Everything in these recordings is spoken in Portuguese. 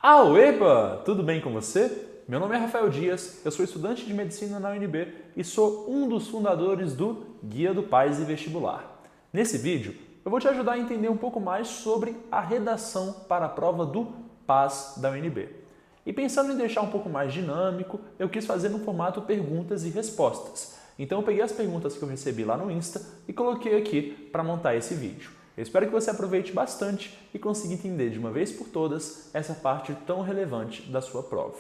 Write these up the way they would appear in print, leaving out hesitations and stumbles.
Eba! Tudo bem com você? Meu nome é Rafael Dias, eu sou estudante de Medicina na UNB e sou um dos fundadores do Guia do PAS e Vestibular. Nesse vídeo, eu vou te ajudar a entender um pouco mais sobre a redação para a prova do PAS da UNB. E pensando em deixar um pouco mais dinâmico, eu quis fazer no formato perguntas e respostas. Então eu peguei as perguntas que eu recebi lá no Insta e coloquei aqui para montar esse vídeo. Eu espero que você aproveite bastante e consiga entender de uma vez por todas essa parte tão relevante da sua prova.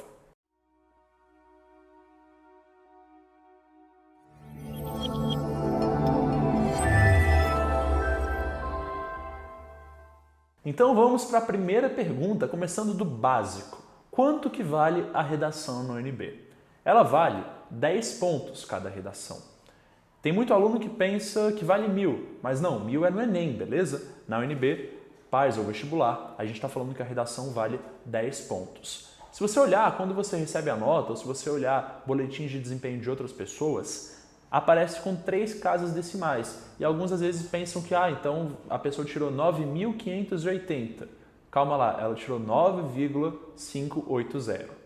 Então vamos para a primeira pergunta, começando do básico. Quanto que vale a redação no UNB? Ela vale 10 pontos cada redação. Tem muito aluno que pensa que vale 1.000, mas não, 1.000 é no Enem, beleza? Na UNB, PAS ou vestibular, a gente está falando que a redação vale 10 pontos. Se você olhar, quando você recebe a nota, ou se você olhar boletins de desempenho de outras pessoas, aparece com 3 casas decimais. E alguns às vezes pensam que, então a pessoa tirou 9.580. Calma lá, ela tirou 9,580.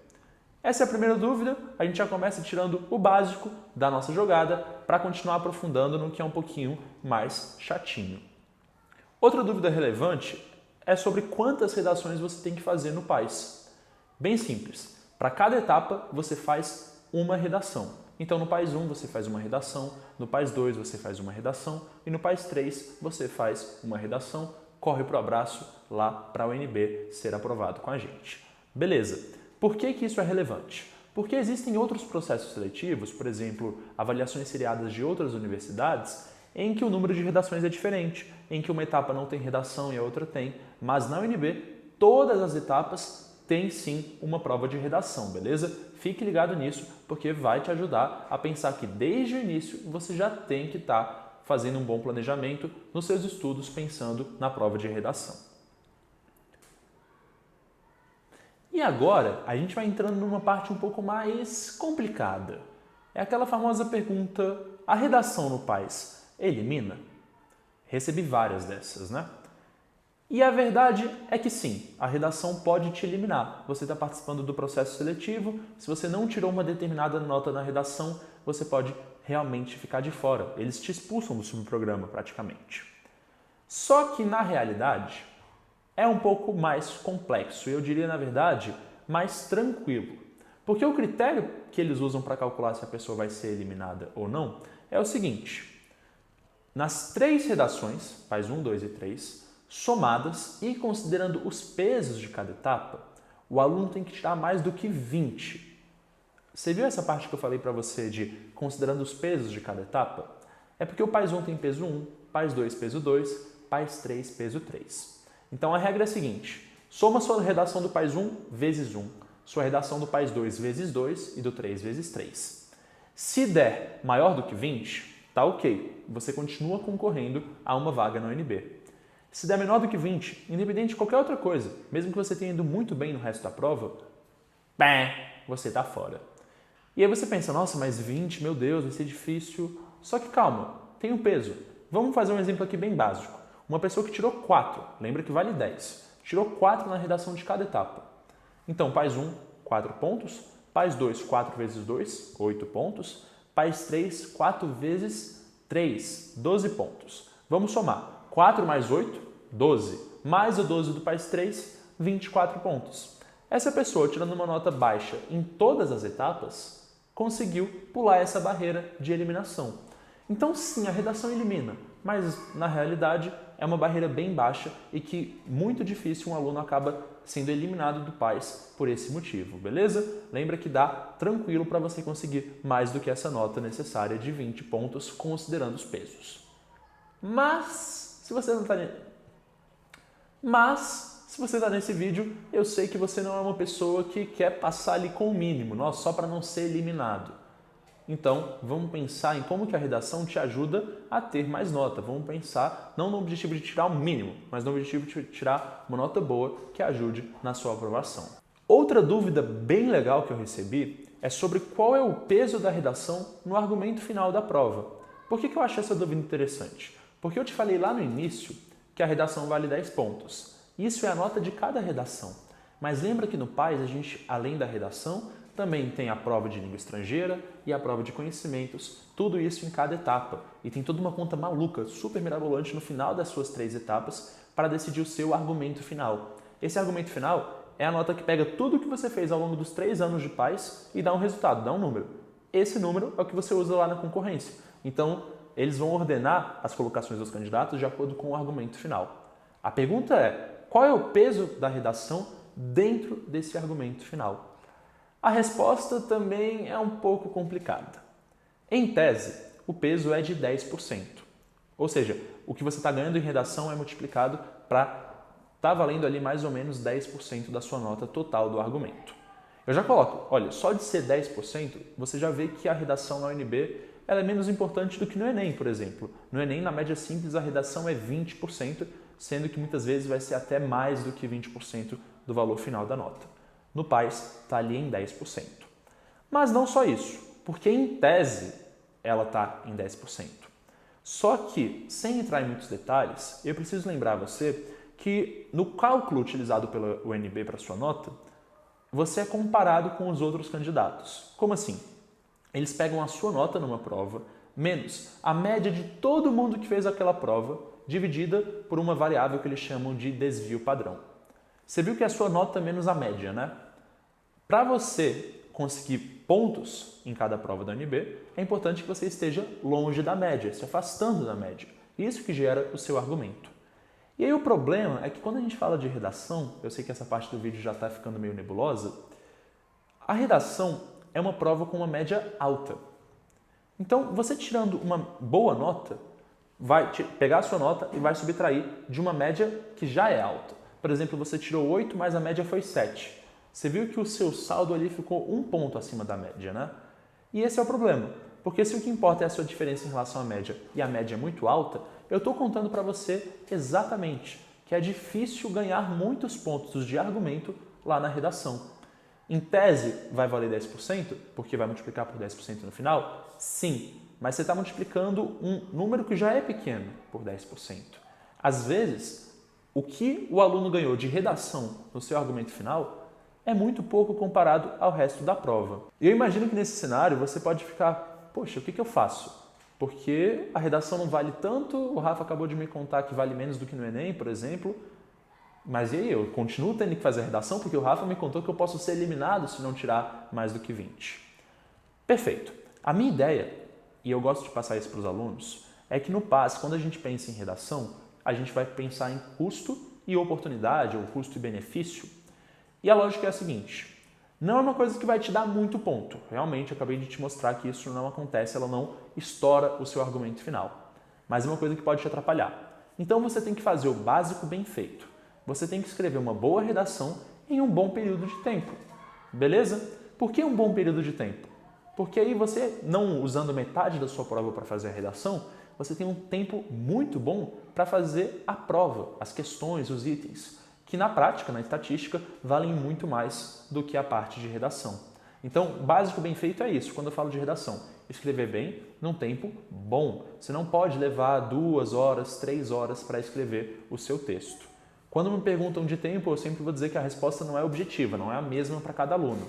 Essa é a primeira dúvida, a gente já começa tirando o básico da nossa jogada para continuar aprofundando no que é um pouquinho mais chatinho. Outra dúvida relevante é sobre quantas redações você tem que fazer no PAS. Bem simples, para cada etapa você faz uma redação. Então no PAS 1 você faz uma redação, no PAS 2 você faz uma redação e no PAS 3 você faz uma redação, corre pro abraço lá para a UNB ser aprovado com a gente. Beleza. Por que isso é relevante? Porque existem outros processos seletivos, por exemplo, avaliações seriadas de outras universidades, em que o número de redações é diferente, em que uma etapa não tem redação e a outra tem, mas na UNB todas as etapas têm sim uma prova de redação, beleza? Fique ligado nisso, porque vai te ajudar a pensar que desde o início você já tem que estar fazendo um bom planejamento nos seus estudos pensando na prova de redação. E agora, a gente vai entrando numa parte um pouco mais complicada. É aquela famosa pergunta, a redação no PAS elimina? Recebi várias dessas, né? E a verdade é que sim, a redação pode te eliminar. Você está participando do processo seletivo, se você não tirou uma determinada nota na redação, você pode realmente ficar de fora. Eles te expulsam do subprograma praticamente. Só que na realidade, é um pouco mais complexo, eu diria, na verdade, mais tranquilo. Porque o critério que eles usam para calcular se a pessoa vai ser eliminada ou não é o seguinte: nas 3 redações, PAS 1, 2 e 3, somadas e considerando os pesos de cada etapa, o aluno tem que tirar mais do que 20. Você viu essa parte que eu falei para você de considerando os pesos de cada etapa? É porque o PAS 1 tem peso 1, PAS 2 peso 2, PAS 3 peso 3. Então a regra é a seguinte: soma sua redação do PAS 1 vezes 1, sua redação do PAS 2 vezes 2 e do 3 vezes 3. Se der maior do que 20, tá ok, você continua concorrendo a uma vaga na UNB. Se der menor do que 20, independente de qualquer outra coisa, mesmo que você tenha ido muito bem no resto da prova, você tá fora. E aí você pensa, nossa, mas 20, meu Deus, vai ser difícil. Só que calma, tem um peso. Vamos fazer um exemplo aqui bem básico. Uma pessoa que tirou 4, lembra que vale 10, tirou 4 na redação de cada etapa. Então, PAS 1, 4 pontos, PAS 2, 4 vezes 2, 8 pontos, PAS 3, 4 vezes 3, 12 pontos. Vamos somar 4 mais 8, 12, mais o 12 do PAS 3, 24 pontos. Essa pessoa, tirando uma nota baixa em todas as etapas, conseguiu pular essa barreira de eliminação. Então, sim, a redação elimina, mas na realidade é uma barreira bem baixa e que muito difícil um aluno acaba sendo eliminado do PAS por esse motivo, beleza? Lembra que dá tranquilo para você conseguir mais do que essa nota necessária de 20 pontos, considerando os pesos. Mas, se você está nesse vídeo, eu sei que você não é uma pessoa que quer passar ali com o mínimo, só para não ser eliminado. Então, vamos pensar em como que a redação te ajuda a ter mais nota. Vamos pensar não no objetivo de tirar o mínimo, mas no objetivo de tirar uma nota boa que ajude na sua aprovação. Outra dúvida bem legal que eu recebi é sobre qual é o peso da redação no argumento final da prova. Por que eu acho essa dúvida interessante? Porque eu te falei lá no início que a redação vale 10 pontos. Isso é a nota de cada redação. Mas lembra que no PAS a gente, além da redação, também tem a prova de língua estrangeira e a prova de conhecimentos, tudo isso em cada etapa. E tem toda uma conta maluca, super mirabolante no final das suas 3 etapas para decidir o seu argumento final. Esse argumento final é a nota que pega tudo o que você fez ao longo dos 3 anos de PAS e dá um resultado, dá um número. Esse número é o que você usa lá na concorrência. Então, eles vão ordenar as colocações dos candidatos de acordo com o argumento final. A pergunta é, qual é o peso da redação dentro desse argumento final? A resposta também é um pouco complicada. Em tese, o peso é de 10%. Ou seja, o que você está ganhando em redação é multiplicado para estar valendo ali mais ou menos 10% da sua nota total do argumento. Eu já coloco, olha, só de ser 10%, você já vê que a redação na UNB ela é menos importante do que no Enem, por exemplo. No Enem, na média simples, a redação é 20%, sendo que muitas vezes vai ser até mais do que 20% do valor final da nota. No PAS, está ali em 10%. Mas não só isso, porque em tese ela está em 10%. Só que, sem entrar em muitos detalhes, eu preciso lembrar você que no cálculo utilizado pela UNB para sua nota, você é comparado com os outros candidatos. Como assim? Eles pegam a sua nota numa prova, menos a média de todo mundo que fez aquela prova, dividida por uma variável que eles chamam de desvio padrão. Você viu que é a sua nota menos a média, né? Para você conseguir pontos em cada prova da UNB, é importante que você esteja longe da média, se afastando da média. Isso que gera o seu argumento. E aí o problema é que quando a gente fala de redação, eu sei que essa parte do vídeo já está ficando meio nebulosa, a redação é uma prova com uma média alta. Então, você tirando uma boa nota, vai pegar a sua nota e vai subtrair de uma média que já é alta. Por exemplo, você tirou 8, mas a média foi 7. Você viu que o seu saldo ali ficou 1 ponto acima da média, né? E esse é o problema, porque se o que importa é a sua diferença em relação à média e a média é muito alta, eu estou contando para você exatamente que é difícil ganhar muitos pontos de argumento lá na redação. Em tese, vai valer 10%, porque vai multiplicar por 10% no final? Sim, mas você está multiplicando um número que já é pequeno por 10%. Às vezes, o que o aluno ganhou de redação no seu argumento final é muito pouco comparado ao resto da prova. E eu imagino que nesse cenário você pode ficar, poxa, o que eu faço? Porque a redação não vale tanto, o Rafa acabou de me contar que vale menos do que no Enem, por exemplo, mas e aí, eu continuo tendo que fazer a redação porque o Rafa me contou que eu posso ser eliminado se não tirar mais do que 20. Perfeito. A minha ideia, e eu gosto de passar isso para os alunos, é que no PAS, quando a gente pensa em redação, a gente vai pensar em custo e oportunidade, ou custo e benefício. E a lógica é a seguinte, não é uma coisa que vai te dar muito ponto. Realmente, eu acabei de te mostrar que isso não acontece, ela não estoura o seu argumento final. Mas é uma coisa que pode te atrapalhar. Então, você tem que fazer o básico bem feito. Você tem que escrever uma boa redação em um bom período de tempo. Beleza? Por que um bom período de tempo? Porque aí você, não usando metade da sua prova para fazer a redação, você tem um tempo muito bom para fazer a prova, as questões, os itens, que na prática, na estatística, valem muito mais do que a parte de redação. Então, básico bem feito é isso, quando eu falo de redação. Escrever bem num tempo bom. Você não pode levar 2 horas, 3 horas para escrever o seu texto. Quando me perguntam de tempo, eu sempre vou dizer que a resposta não é objetiva, não é a mesma para cada aluno.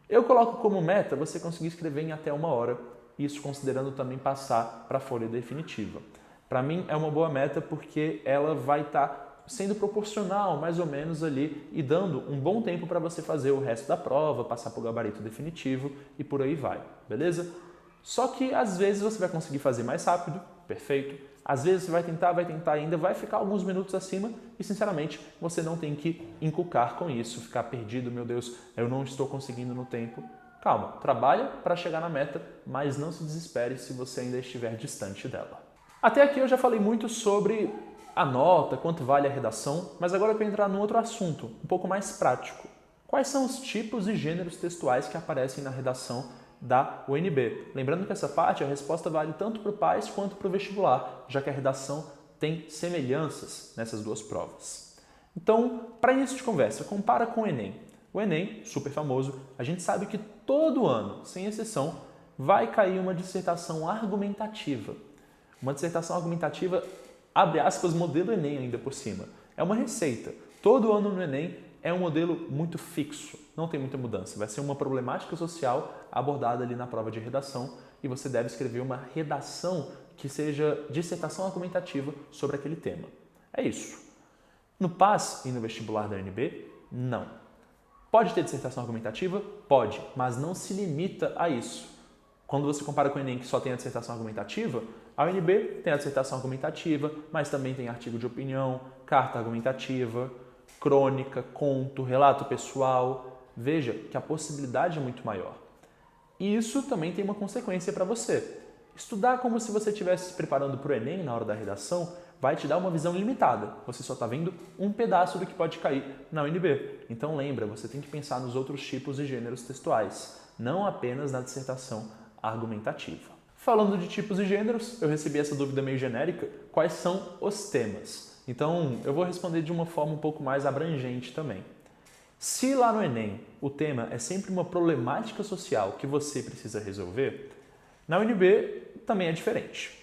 Eu coloco como meta você conseguir escrever em até 1 hora, isso considerando também passar para a folha definitiva. Para mim é uma boa meta porque ela vai estar sendo proporcional, mais ou menos ali, e dando um bom tempo para você fazer o resto da prova, passar para o gabarito definitivo e por aí vai, beleza? Só que às vezes você vai conseguir fazer mais rápido, perfeito. Às vezes você vai tentar ainda, vai ficar alguns minutos acima e, sinceramente, você não tem que encucar com isso, ficar perdido, meu Deus, eu não estou conseguindo no tempo. Calma, trabalha para chegar na meta, mas não se desespere se você ainda estiver distante dela. Até aqui eu já falei muito sobre a nota, quanto vale a redação, mas agora eu quero entrar num outro assunto, um pouco mais prático. Quais são os tipos e gêneros textuais que aparecem na redação da UNB? Lembrando que essa parte, a resposta vale tanto para o PAS quanto para o vestibular, já que a redação tem semelhanças nessas duas provas. Então, para início de conversa, compara com o Enem. O Enem, super famoso, a gente sabe que todo ano, sem exceção, vai cair uma dissertação argumentativa. Uma dissertação argumentativa, abre aspas, modelo Enem ainda por cima. É uma receita. Todo ano no Enem é um modelo muito fixo, não tem muita mudança. Vai ser uma problemática social abordada ali na prova de redação e você deve escrever uma redação que seja dissertação argumentativa sobre aquele tema. É isso. No PAS e no vestibular da UNB, não. Pode ter dissertação argumentativa? Pode, mas não se limita a isso. Quando você compara com o Enem, que só tem a dissertação argumentativa, a UNB tem a dissertação argumentativa, mas também tem artigo de opinião, carta argumentativa, crônica, conto, relato pessoal. Veja que a possibilidade é muito maior. E isso também tem uma consequência para você. Estudar como se você estivesse se preparando para o Enem na hora da redação vai te dar uma visão limitada. Você só está vendo um pedaço do que pode cair na UNB. Então lembra, você tem que pensar nos outros tipos de gêneros textuais, não apenas na dissertação argumentativa. Falando de tipos e gêneros, eu recebi essa dúvida meio genérica, quais são os temas? Então eu vou responder de uma forma um pouco mais abrangente também. Se lá no Enem o tema é sempre uma problemática social que você precisa resolver, na UNB também é diferente.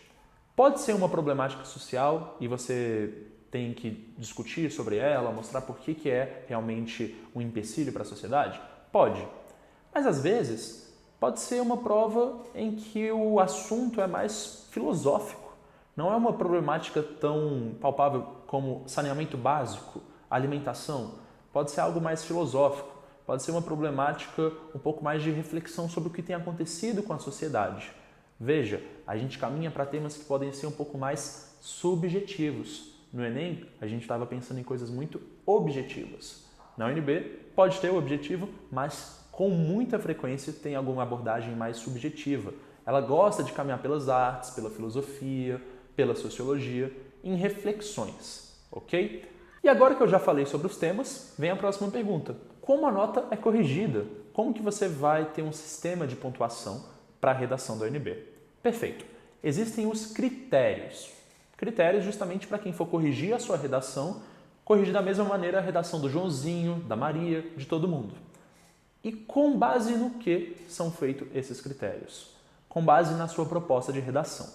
Pode ser uma problemática social e você tem que discutir sobre ela, mostrar por que é realmente um empecilho para a sociedade? Pode. Mas às vezes pode ser uma prova em que o assunto é mais filosófico. Não é uma problemática tão palpável como saneamento básico, alimentação. Pode ser algo mais filosófico. Pode ser uma problemática um pouco mais de reflexão sobre o que tem acontecido com a sociedade. Veja, a gente caminha para temas que podem ser um pouco mais subjetivos. No Enem, a gente estava pensando em coisas muito objetivas. Na UNB, pode ter o objetivo, mas com muita frequência tem alguma abordagem mais subjetiva. Ela gosta de caminhar pelas artes, pela filosofia, pela sociologia, em reflexões, ok? E agora que eu já falei sobre os temas, vem a próxima pergunta. Como a nota é corrigida? Como que você vai ter um sistema de pontuação para a redação da UNB? Perfeito. Existem os critérios. Critérios justamente para quem for corrigir a sua redação, corrigir da mesma maneira a redação do Joãozinho, da Maria, de todo mundo. E com base no que são feitos esses critérios? Com base na sua proposta de redação.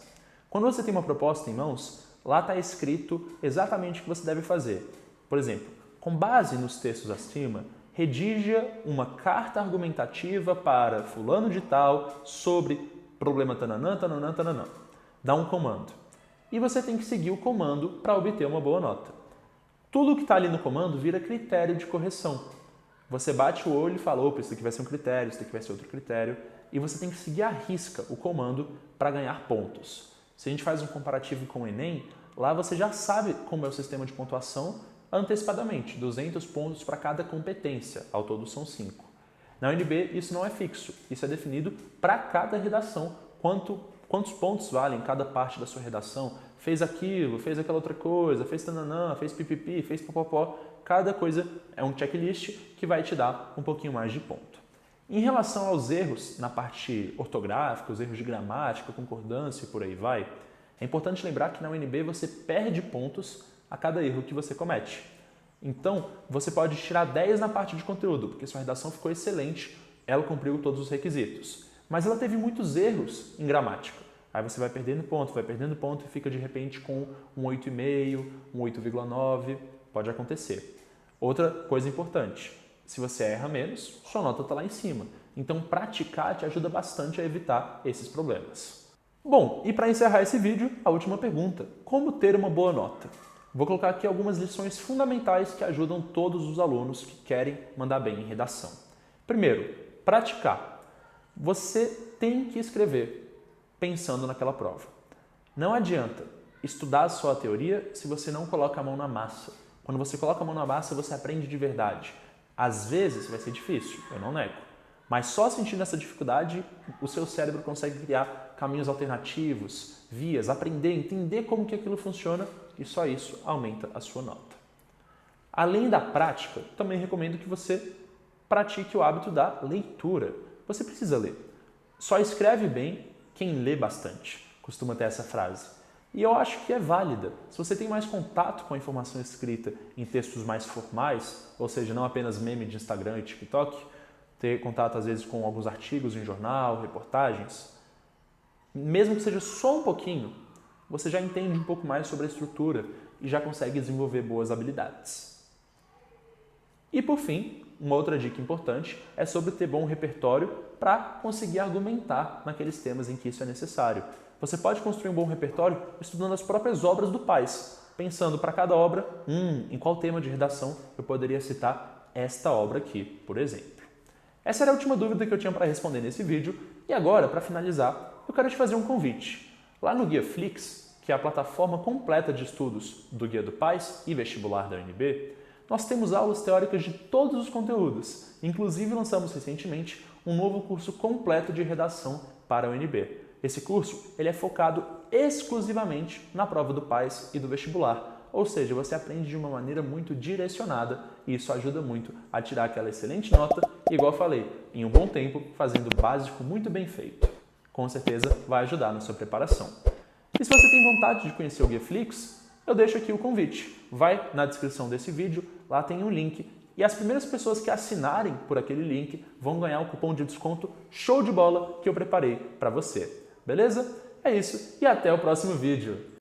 Quando você tem uma proposta em mãos, lá está escrito exatamente o que você deve fazer. Por exemplo, com base nos textos acima, redija uma carta argumentativa para fulano de tal sobre problema tananã, tananã, tananã. Dá um comando. E você tem que seguir o comando para obter uma boa nota. Tudo que está ali no comando vira critério de correção. Você bate o olho e fala, opa, isso aqui vai ser um critério, isso aqui vai ser outro critério. E você tem que seguir à risca o comando para ganhar pontos. Se a gente faz um comparativo com o Enem, lá você já sabe como é o sistema de pontuação antecipadamente, 200 pontos para cada competência, ao todo são 5. Na UNB isso não é fixo, isso é definido para cada redação, quantos pontos valem cada parte da sua redação, fez aquilo, fez aquela outra coisa, fez tananã, fez pipipi, fez popopó, cada coisa é um checklist que vai te dar um pouquinho mais de ponto. Em relação aos erros na parte ortográfica, os erros de gramática, concordância e por aí vai, é importante lembrar que na UNB você perde pontos a cada erro que você comete. Então, você pode tirar 10 na parte de conteúdo, porque sua redação ficou excelente, ela cumpriu todos os requisitos. Mas ela teve muitos erros em gramática. Aí você vai perdendo ponto e fica de repente com um 8,5, um 8,9, pode acontecer. Outra coisa importante, se você erra menos, sua nota está lá em cima. Então, praticar te ajuda bastante a evitar esses problemas. Bom, e para encerrar esse vídeo, a última pergunta. Como ter uma boa nota? Vou colocar aqui algumas lições fundamentais que ajudam todos os alunos que querem mandar bem em redação. Primeiro, praticar. Você tem que escrever pensando naquela prova. Não adianta estudar só a teoria se você não coloca a mão na massa. Quando você coloca a mão na massa, você aprende de verdade. Às vezes vai ser difícil, eu não nego. Mas só sentindo essa dificuldade, o seu cérebro consegue criar caminhos alternativos, vias, aprender, entender como que aquilo funciona e só isso aumenta a sua nota. Além da prática, também recomendo que você pratique o hábito da leitura. Você precisa ler. Só escreve bem quem lê bastante, costuma ter essa frase. E eu acho que é válida. Se você tem mais contato com a informação escrita em textos mais formais, ou seja, não apenas meme de Instagram e TikTok, ter contato às vezes com alguns artigos em jornal, reportagens, mesmo que seja só um pouquinho, você já entende um pouco mais sobre a estrutura e já consegue desenvolver boas habilidades. E por fim, uma outra dica importante é sobre ter bom repertório para conseguir argumentar naqueles temas em que isso é necessário. Você pode construir um bom repertório estudando as próprias obras do Pais, pensando para cada obra, em qual tema de redação eu poderia citar esta obra aqui, por exemplo. Essa era a última dúvida que eu tinha para responder nesse vídeo e agora, para finalizar, eu quero te fazer um convite. Lá no Guia Flix, que é a plataforma completa de estudos do Guia do Pais e Vestibular da UNB, nós temos aulas teóricas de todos os conteúdos. Inclusive, lançamos recentemente um novo curso completo de redação para a UNB. Esse curso ele é focado exclusivamente na prova do Pais e do vestibular. Ou seja, você aprende de uma maneira muito direcionada e isso ajuda muito a tirar aquela excelente nota, igual eu falei, em um bom tempo, fazendo o básico muito bem feito. Com certeza vai ajudar na sua preparação. E se você tem vontade de conhecer o Guia Flix, eu deixo aqui o convite. Vai na descrição desse vídeo, lá tem um link e as primeiras pessoas que assinarem por aquele link vão ganhar o cupom de desconto show de bola que eu preparei para você. Beleza? É isso e até o próximo vídeo.